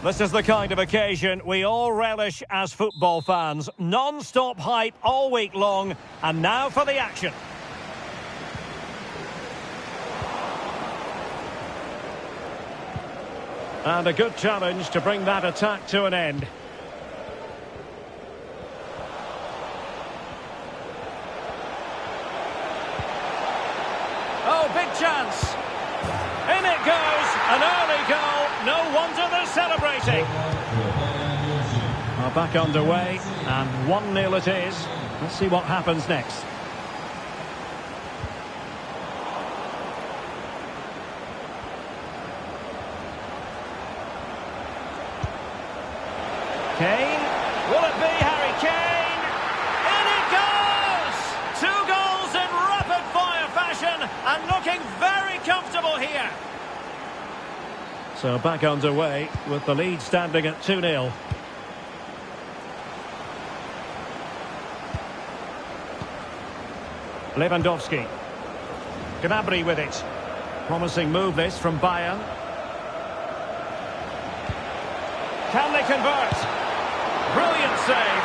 This is the kind of occasion we all relish as football fans. Non-stop hype all week long, and now for the action. And a good challenge to bring that attack to an end. Oh, big chance. In it goes, an early goal. No wonder they're celebrating. Well, back underway, and 1-0 it is. Let's see what happens next. Kane, will it be Harry Kane? In it goes! 2 goals in rapid-fire fashion, and looking very comfortable here. So back underway with the lead standing at 2-0. Lewandowski. Gnabry with it. Promising move this from Bayern. Can they convert? Brilliant save.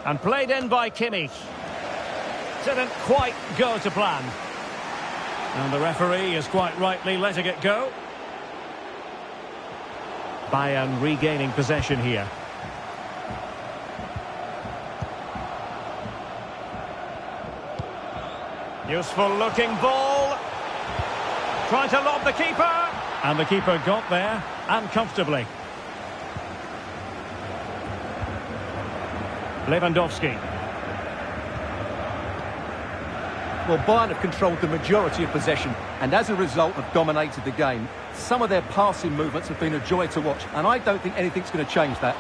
And played in by Kimmich. Didn't quite go to plan. And the referee is quite rightly letting it go. Bayern regaining possession here. Useful looking ball. Trying to lob the keeper. And the keeper got there, and comfortably. Lewandowski. Well, Bayern have controlled the majority of possession and as a result have dominated the game. Some of their passing movements have been a joy to watch, and I don't think anything's going to change that.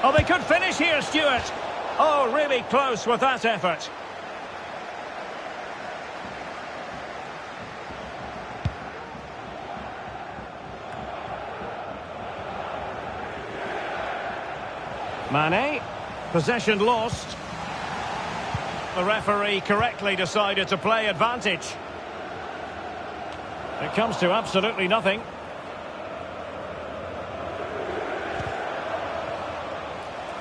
Oh, they could finish here, Stuart. Oh, really close with that effort. Mane, possession lost. The referee correctly decided to play advantage. It comes to absolutely nothing.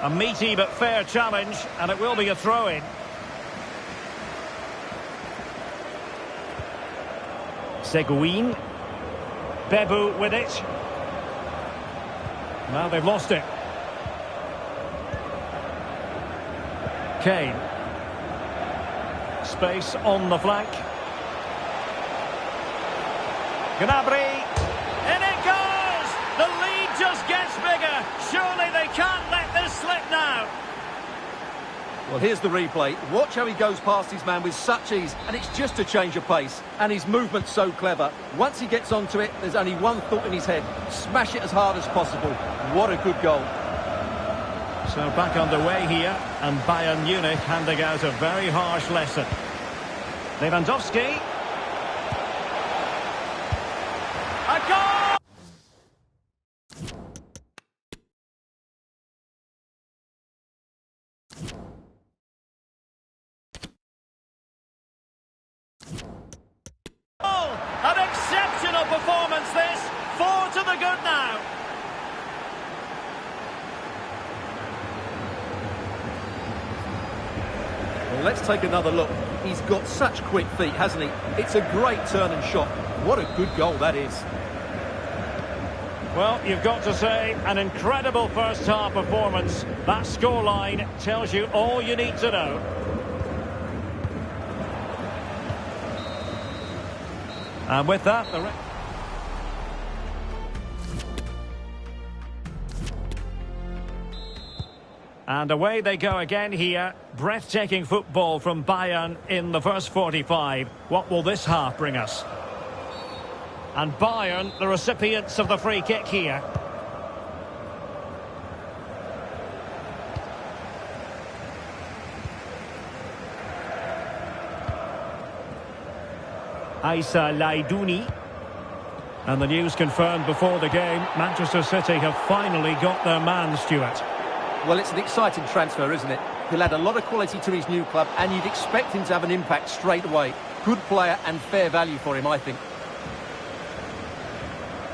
A meaty but fair challenge, and it will be a throw-in. Seguin. Bebu with it. Now they've lost it. Kane. Space on the flank. Gnabry. In it goes! The lead just gets bigger. Surely they can't let this slip now. Well, here's the replay. Watch how he goes past his man with such ease, and it's just a change of pace. And his movement's so clever. Once he gets onto it, there's only one thought in his head. Smash it as hard as possible. What a good goal. So back underway here, and Bayern Munich handing out a very harsh lesson. Lewandowski. A goal! An exceptional performance this. 4 to the good now. Well, let's take another look. He's got such quick feet, hasn't he? It's a great turn and shot. What a good goal that is. Well, you've got to say, an incredible first-half performance. That scoreline tells you all you need to know. And with that, and away they go again here. Breathtaking football from Bayern in the first 45. What will this half bring us? And Bayern, the recipients of the free kick here. Issa Laidouni. And the news confirmed before the game, Manchester City have finally got their man, Stuart. Well, it's an exciting transfer, isn't it? He'll add a lot of quality to his new club, and you'd expect him to have an impact straight away. Good player and fair value for him, I think.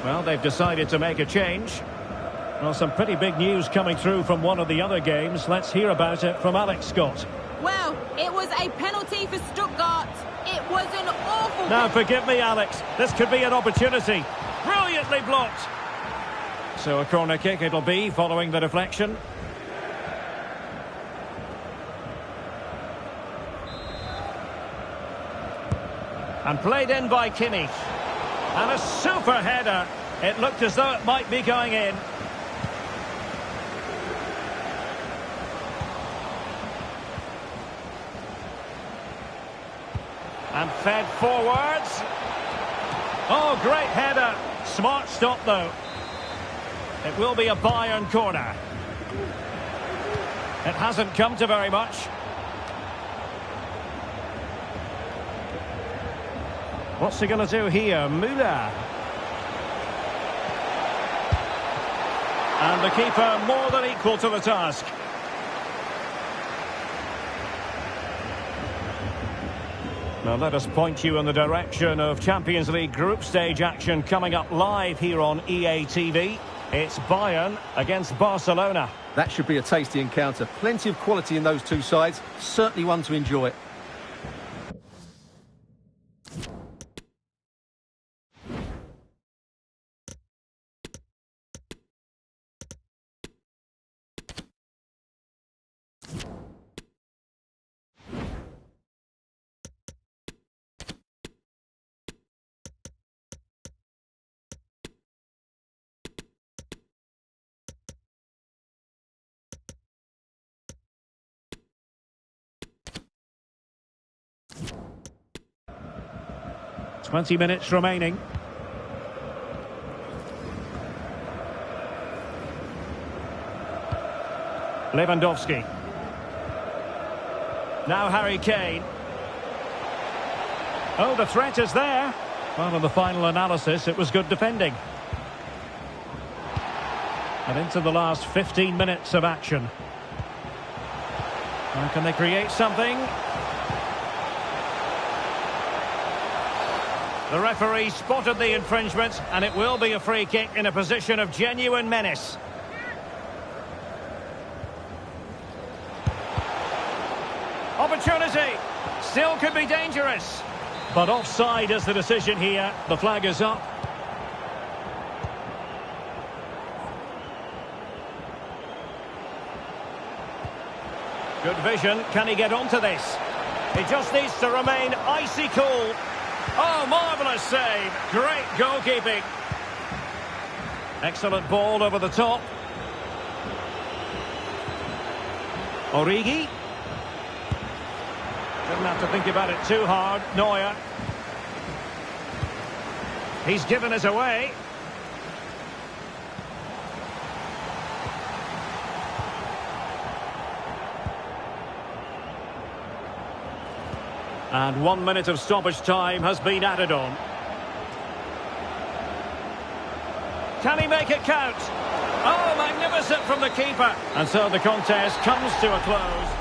Well, they've decided to make a change. Well, some pretty big news coming through from one of the other games. Let's hear about it from Alex Scott. Well, it was a penalty for Stuttgart. It was an awful... Now, forgive me, Alex. This could be an opportunity. Brilliantly blocked. So a corner kick it'll be following the deflection. And played in by Kimmich. And a super header. It looked as though it might be going in. And fed forwards. Oh, great header. Smart stop, though. It will be a Bayern corner. It hasn't come to very much. What's he going to do here? Müller. And the keeper more than equal to the task. Now let us point you in the direction of Champions League group stage action coming up live here on EA TV. It's Bayern against Barcelona. That should be a tasty encounter. Plenty of quality in those two sides. Certainly one to enjoy. Twenty minutes remaining. Lewandowski. Now Harry Kane. Oh, the threat is there. Well, in the final analysis, it was good defending. And into the last 15 minutes of action. Now, can they create something? The referee spotted the infringement, and it will be a free kick in a position of genuine menace. Opportunity. Still could be dangerous. But offside is the decision here. The flag is up. Good vision. Can he get onto this? He just needs to remain icy cool. Oh, marvellous save. Great goalkeeping. Excellent ball over the top. Origi. Didn't have to think about it too hard. Neuer. He's given us away. And 1 minute of stoppage time has been added on. Can he make it count? Oh, magnificent from the keeper. And so the contest comes to a close.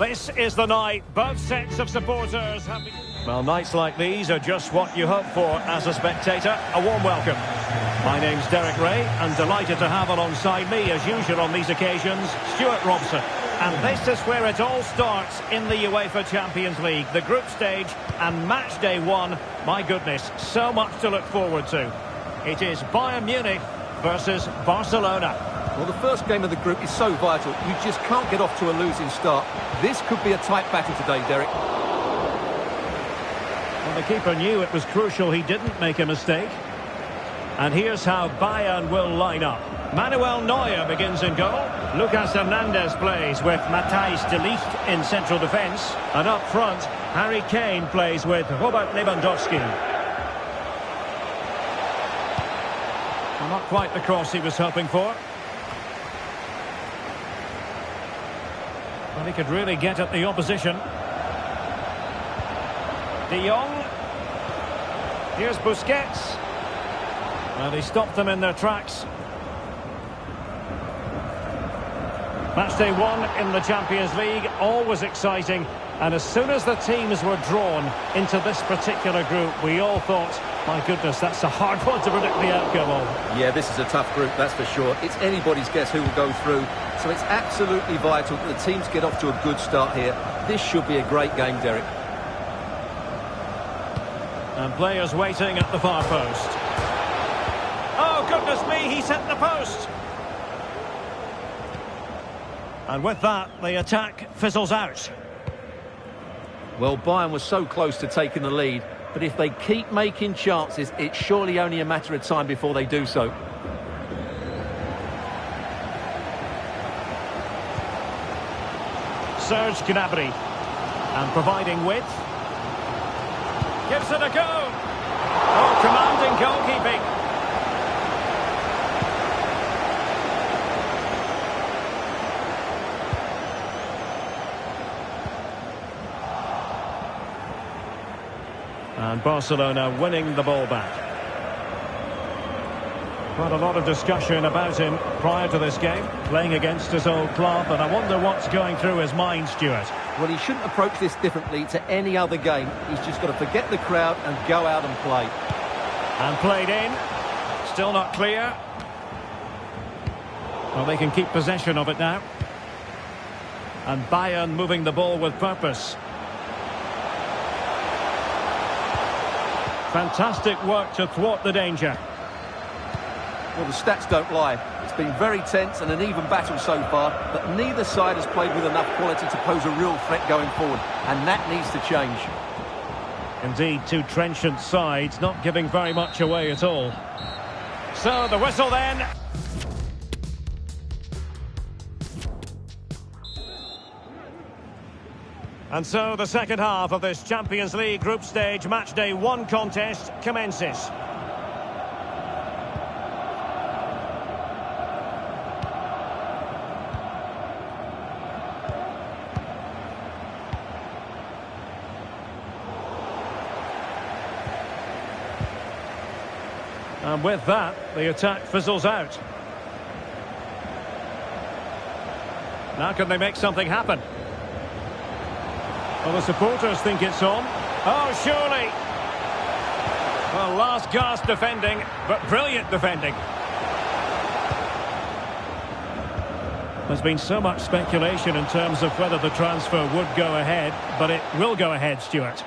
This is the night both sets of supporters have been... Well, nights like these are just what you hope for as a spectator. A warm welcome. My name's Derek Ray, and delighted to have alongside me, as usual on these occasions, Stuart Robson. And this is where it all starts in the UEFA Champions League, the group stage and match day one. My goodness, so much to look forward to. It is Bayern Munich versus Barcelona. Well, the first game of the group is so vital. You just can't get off to a losing start. This could be a tight battle today, Derek. Well, the keeper knew it was crucial he didn't make a mistake. And here's how Bayern will line up. Manuel Neuer begins in goal. Lucas Hernandez plays with Matthijs de Ligt in central defence. And up front, Harry Kane plays with Robert Lewandowski. Well, not quite the cross he was hoping for. Well, he could really get at the opposition. De Jong. Here's Busquets. Well, he stopped them in their tracks. Matchday 1 in the Champions League, always exciting. And as soon as the teams were drawn into this particular group, we all thought, my goodness, that's a hard one to predict the outcome of. Yeah, this is a tough group, that's for sure. It's anybody's guess who will go through. So it's absolutely vital that the teams get off to a good start here. This should be a great game, Derek. And players waiting at the far post. Oh, goodness me, he's hit the post. And with that, the attack fizzles out. Well, Bayern was so close to taking the lead, but if they keep making chances, it's surely only a matter of time before they do so. Serge Gnabry. And providing width. Gives it a go. Oh, commanding goalkeeping. And Barcelona winning the ball back. Quite a lot of discussion about him prior to this game, playing against his old club, and I wonder what's going through his mind, Stuart. Well, he shouldn't approach this differently to any other game. He's just got to forget the crowd and go out and play. And played in. Still not clear. Well, they can keep possession of it now. And Bayern moving the ball with purpose. Fantastic work to thwart the danger. Well, the stats don't lie. It's been very tense and an even battle so far, but neither side has played with enough quality to pose a real threat going forward, and that needs to change. Indeed, two trenchant sides, not giving very much away at all. So, the whistle then. And so the second half of this Champions League group stage matchday 1 contest commences. And with that, the attack fizzles out. Now can they make something happen? Well, the supporters think it's on. Oh, surely. Well, last gasp defending, but brilliant defending. There's been so much speculation in terms of whether the transfer would go ahead, but it will go ahead, Stuart.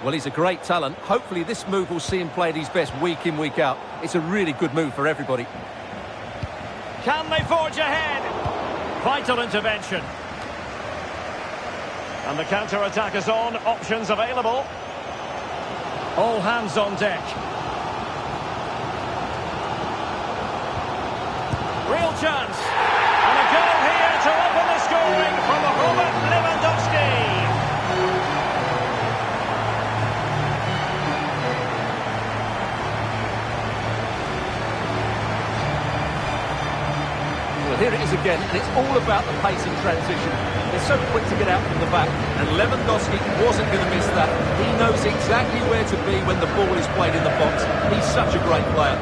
Well, he's a great talent. Hopefully this move will see him play at his best week in, week out. It's a really good move for everybody. Can they forge ahead? Vital intervention. And the counter-attack is on, options available. All hands on deck. Real chance. And a goal here to open the scoring from Robert Lewandowski. Well, here it is again, and it's all about the pace in transition. They're so quick to get out from the back, and Lewandowski wasn't going to miss that. He knows exactly where to be when the ball is played in the box. He's such a great player.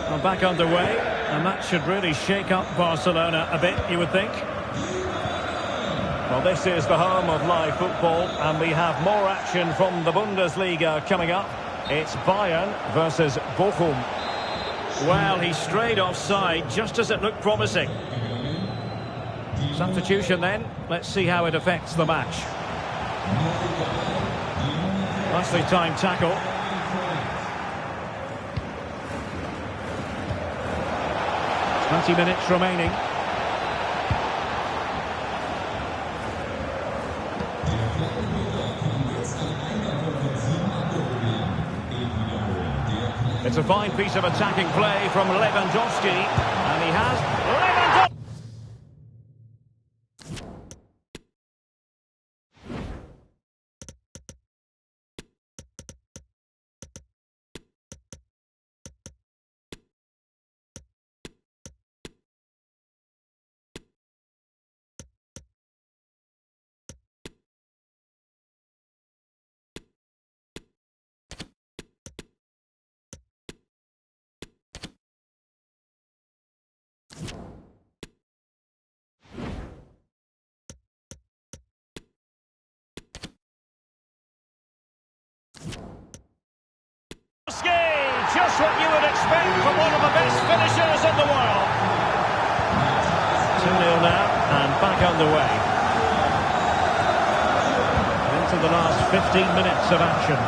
Well, back underway, and that should really shake up Barcelona a bit, you would think. Well, this is the home of live football, and we have more action from the Bundesliga coming up. It's Bayern versus Bochum. Well, he strayed offside just as it looked promising. Substitution then. Let's see how it affects the match. Nicely timed tackle. Twenty minutes remaining. It's a fine piece of attacking play from Lewandowski, and he has Lewandowski. Just what you would expect from one of the best finishers in the world. 2-0 now, and back underway. Into the last 15 minutes of action.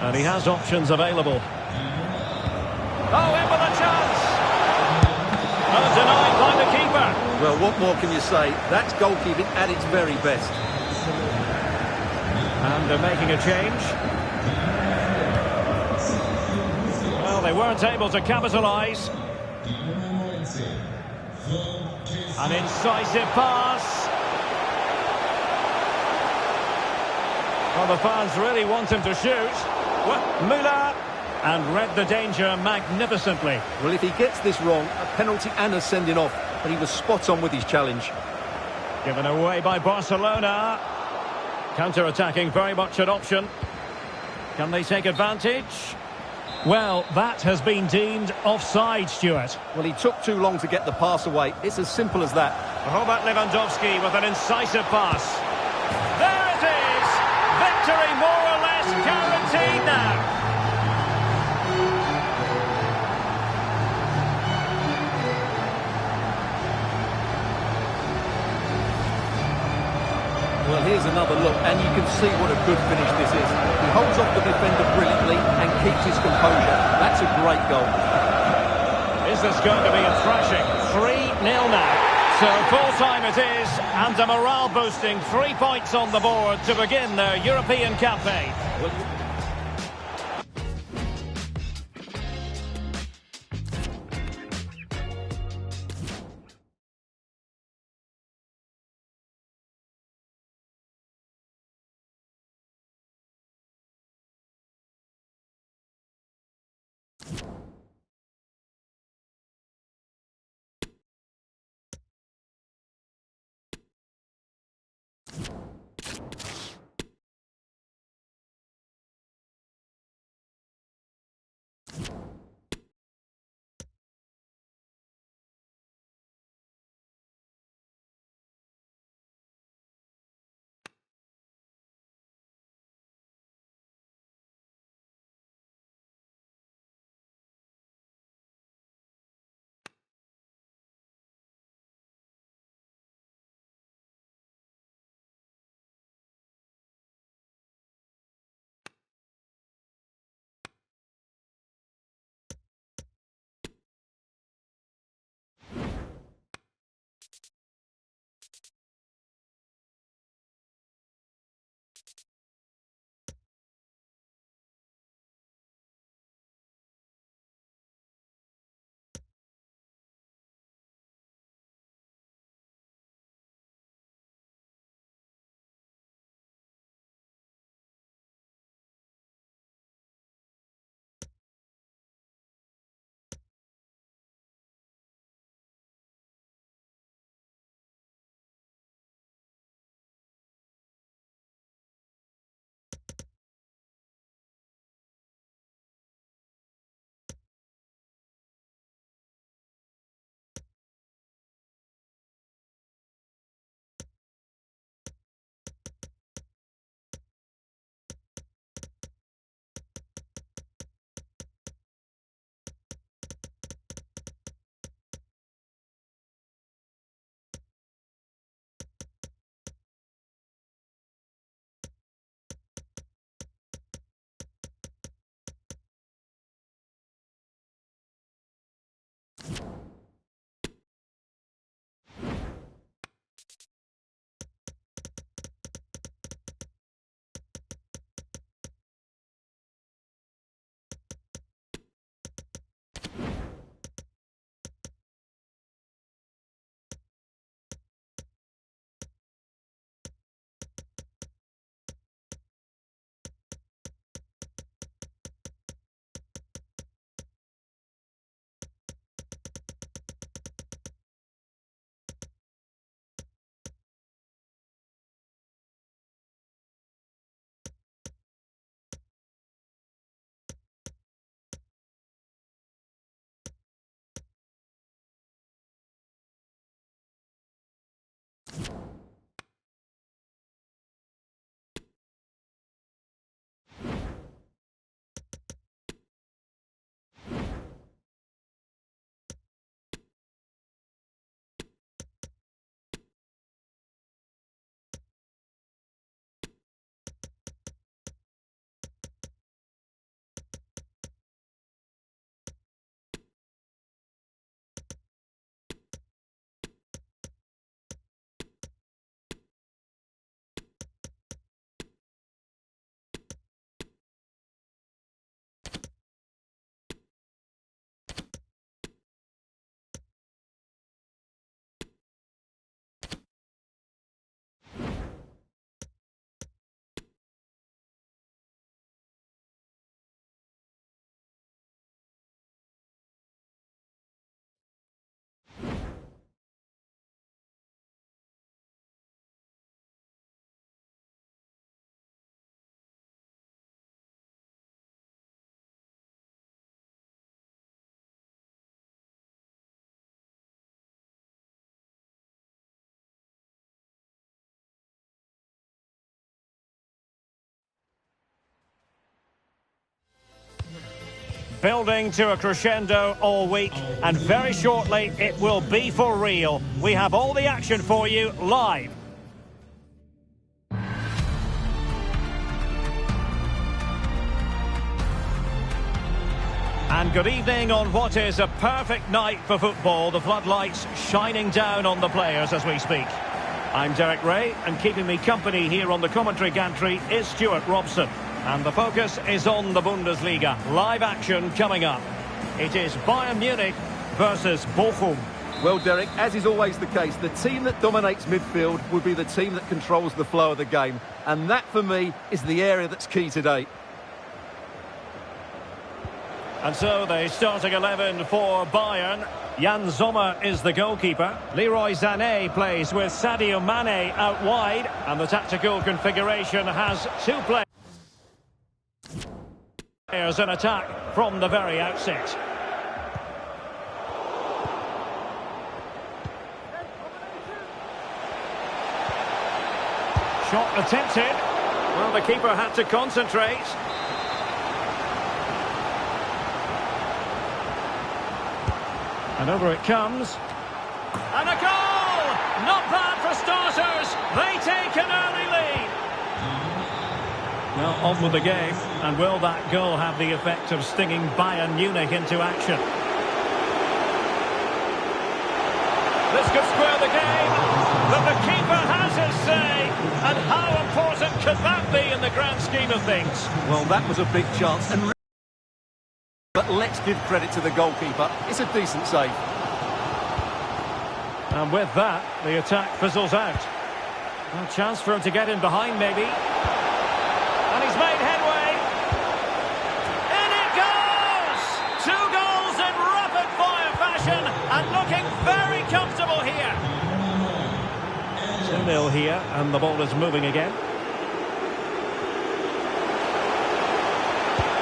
And he has options available. Oh, in with a chance! Denied by the keeper. Well, what more can you say? That's goalkeeping at its very best. And they're making a change. Well, they weren't able to capitalise. An incisive pass. Well, the fans really want him to shoot. Müller, and read the danger magnificently. Well, if he gets this wrong, a penalty and a sending off, but he was spot on with his challenge. Given away by Barcelona. Counter-attacking, very much an option. Can they take advantage? Well, that has been deemed offside, Stuart. Well, he took too long to get the pass away. It's as simple as that. Robert Lewandowski with an incisive pass. There it is! Victory more or less guaranteed now. Well, here's another look, and you can see what a good finish this is. He holds off the defender brilliantly and keeps his composure. That's a great goal. Is this going to be a thrashing? 3-0 now. So full-time it is, and a morale-boosting 3 points on the board to begin their European campaign. Well, building to a crescendo all week, and very shortly it will be for real. We have all the action for you live. And good evening on what is a perfect night for football. The floodlights shining down on the players as we speak. I'm Derek Ray, and keeping me company here on the commentary gantry is Stuart Robson. And the focus is on the Bundesliga. Live action coming up. It is Bayern Munich versus Bochum. Well, Derek, as is always the case, the team that dominates midfield will be the team that controls the flow of the game. And that, for me, is the area that's key today. And so the starting 11 for Bayern. Jan Sommer is the goalkeeper. Leroy Sané plays with Sadio Mane out wide. And the tactical configuration has two players in attack from the very outset. Shot attempted. Well, the keeper had to concentrate. And over it comes. And a goal! Not bad for starters. They take an early lead. Now on with the game. And will that goal have the effect of stinging Bayern Munich into action? This could square the game. But the keeper has his say. And how important could that be in the grand scheme of things? Well, that was a big chance. But let's give credit to the goalkeeper. It's a decent save. And with that, the attack fizzles out. A chance for him to get in behind, maybe. And he's made headway. In it goes! 2 goals in rapid-fire fashion, and looking very comfortable here. 2-0 here, and the ball is moving again.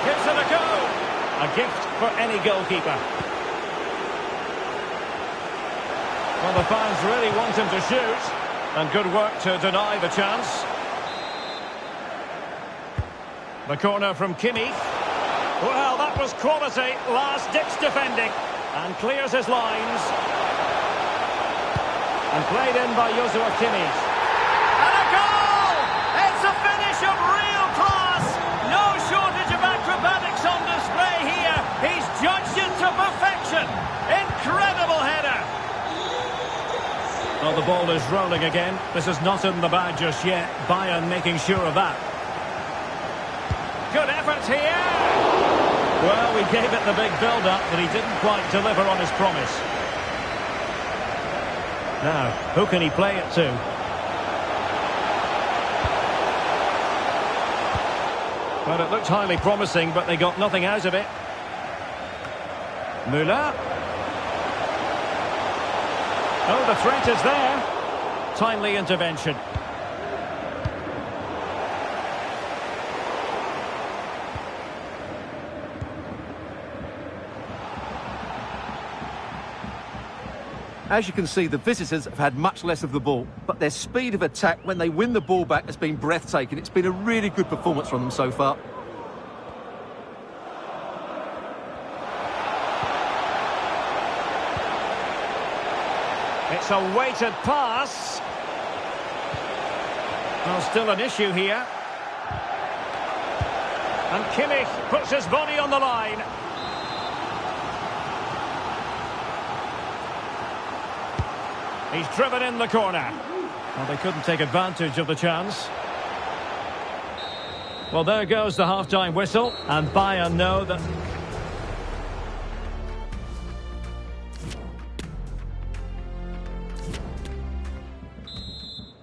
Gives it a go. A gift for any goalkeeper. Well, the fans really want him to shoot. And good work to deny the chance. The corner from Kimmich. Well, that was quality. Last-ditch defending. And clears his lines. And played in by Joshua Kimmich. And a goal! It's a finish of real class. No shortage of acrobatics on display here. He's judged it to perfection. Incredible header. Well, the ball is rolling again. This is not in the bag just yet. Bayern making sure of that. Good effort here. Well, we gave it the big build-up, but he didn't quite deliver on his promise. Now, who can he play it to? Well, it looked highly promising, but they got nothing out of it. Müller. Oh, the threat is there. Timely intervention. As you can see, the visitors have had much less of the ball, but their speed of attack when they win the ball back has been breathtaking. It's been a really good performance from them so far. It's a weighted pass. Well, still an issue here. And Kimmich puts his body on the line. He's driven in the corner. Well, they couldn't take advantage of the chance. Well, there goes the half-time whistle, and Bayern know that...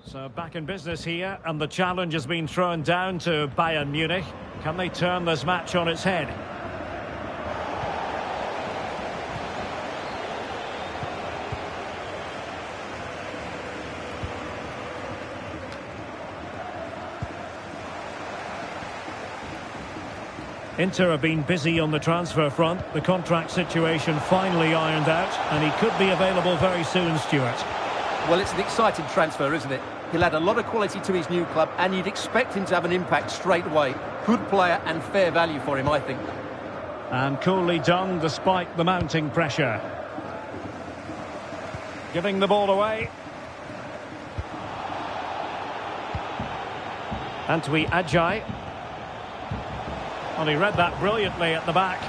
So back in business here, and the challenge has been thrown down to Bayern Munich. Can they turn this match on its head? Inter have been busy on the transfer front. The contract situation finally ironed out, and he could be available very soon, Stuart. Well, it's an exciting transfer, isn't it? He'll add a lot of quality to his new club, and you'd expect him to have an impact straight away. Good player and fair value for him, I think. And coolly done despite the mounting pressure. Giving the ball away. Antwi Ajay. Well, he read that brilliantly at the back.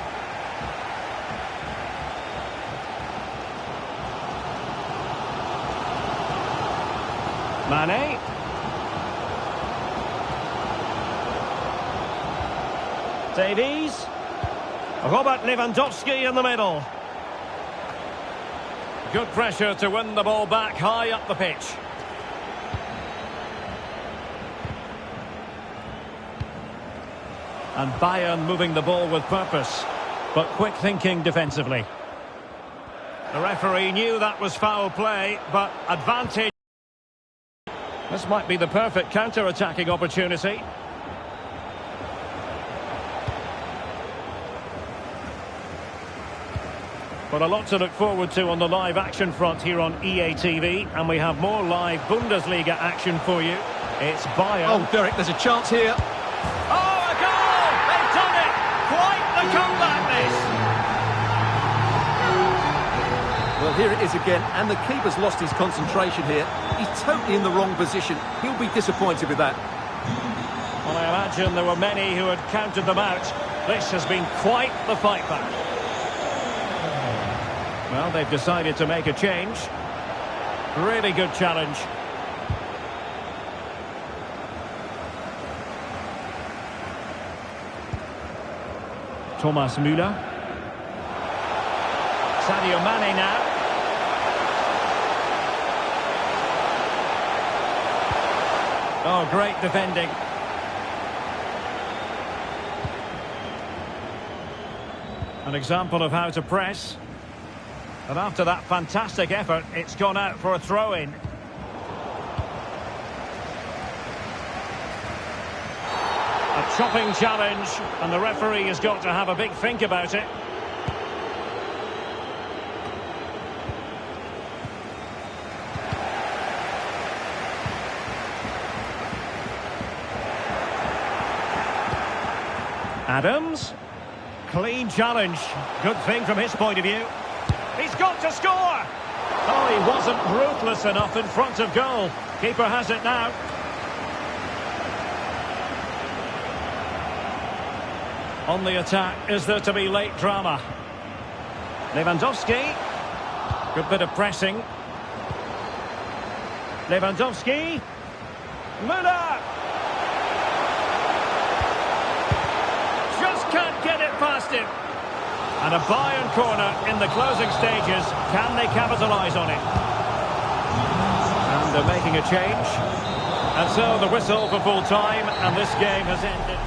Mane. Davies. Robert Lewandowski in the middle. Good pressure to win the ball back high up the pitch. And Bayern moving the ball with purpose, but quick thinking defensively. The referee knew that was foul play, but advantage. This might be the perfect counter-attacking opportunity. But a lot to look forward to on the live action front here on EA TV, and we have more live Bundesliga action for you. It's Bayern. Oh, Derek, there's a chance here. Oh, a goal! They've done it! Quite the comeback, this! Well, here it is again, and the keeper's lost his concentration here. He's totally in the wrong position. He'll be disappointed with that. Well, I imagine there were many who had counted them out. This has been quite the fight back. Well, they've decided to make a change. Really good challenge. Thomas Müller. Sadio Mane now. Oh, great defending. An example of how to press. And after that fantastic effort, it's gone out for a throw-in. A chopping challenge, and the referee has got to have a big think about it. Adams. Clean challenge. Good thing from his point of view. He's got to score! Oh, he wasn't ruthless enough in front of goal. Keeper has it now. On the attack, is there to be late drama? Lewandowski. Good bit of pressing. Lewandowski. Müller. Just can't get it past him. And a Bayern corner in the closing stages. Can they capitalise on it? And they're making a change. And so the whistle for full time, and this game has ended.